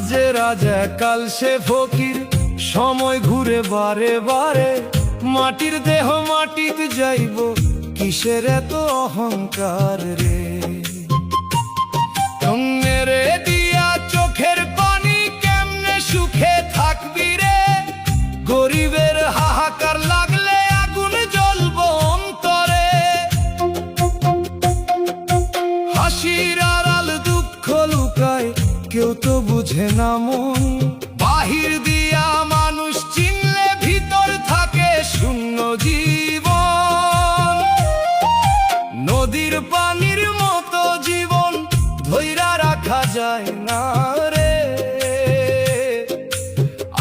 যে রাজা কাল সে ফকির, সময় ঘুরে বারে বারে। মাটির দেহ মাটিতে যাইব, কিসের এত অহংকার রে? মেরে দিয়া চোখের পানি কেমনে সুখে থাকবি রে? গরিবের হাহাকার লাগলে আগুন জ্বলব অন্তরে। হাসির আড়াল দুঃখ লুকায়, কেউ তো বুঝে না মন। বাহির দিয়া মানুষ চিনলে ভিতর থাকে শূন্য জীবন। নদীর পানির মতো জীবন ধইরা রাখা যায় না রে।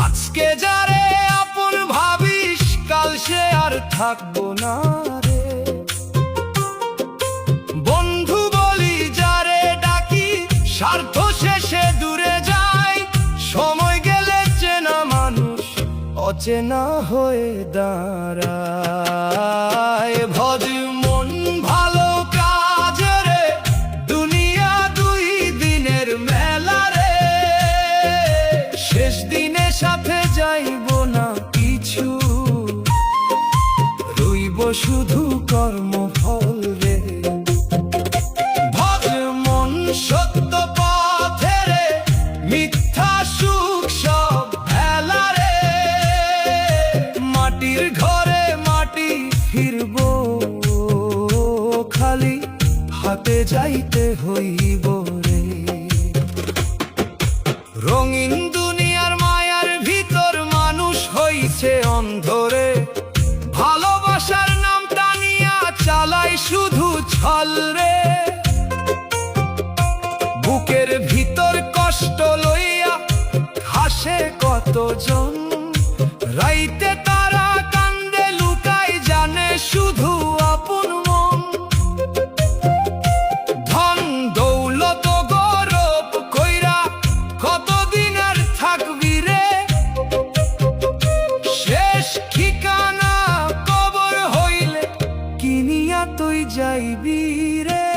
আজকে যারে আপন ভাবিস, কাল সে আর থাকবো না রে। বন্ধু বলি যারে ডাকি, স্বার্থ শেষে দূরে যায়। সময় গেলে চেনা মানুষ অচেনা হয়ে দাঁড়ায়। ভজ মন ভালো কাজ রে, দুনিয়া দুই দিনের মেলা রে। শেষ দিনে সাথে যাইব না কিছু, রইব শুধু কর্মফল রে। ভজ মন সত্য পথে রে, মিথ্যা সুখ সব হেলা রে। মাটির ঘরে মাটি ফিরব, খালি হাতে যাইতে হইব রে। রঙিন দুনিয়ার মায়ার ভিতর মানুষ হইছে অন্ধরে। ভালোবাসার নাম টানিয়া চালায় শুধু ছল রে। বুকের ভিতর কষ্ট লইয়া হাসে কতজন, রাইতে তারা কান্দে লুকায় জানে শুধু আপন মন। ধন দৌলত গৌরব কইরা কতদিন আর থাকবি রে? শেষ ঠিকানা কবর হইলে কিনিয়া তুই যাইবি রে।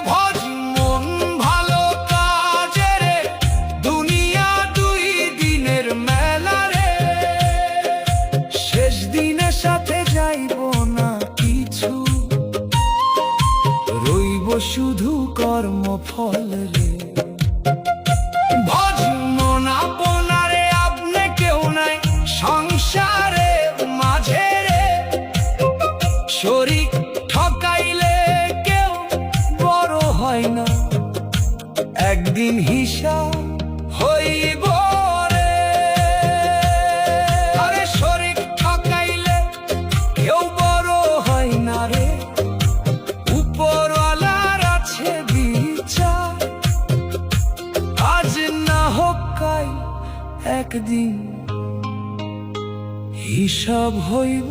ভজ মন ভালো কাজে রে, দুনিয়া দুই দিনের মেলা রে। শেষ দিনের সাথে যাইব না কিছু, রইব শুধু কর্মফল রে। ভজ মন আপনারে, আপনি কেউ নাই সংসারে মাঝে রে। শরীক ঠকাইলে কেউ বড় হয় না, একদিন হিসাব হইব রে। আরে শরীক ঠকাইলে কেউ বড় হয় না রে। উপরওয়ালার আছে বিচার, আজ না হোক কাল একদিন হিসাব হইব।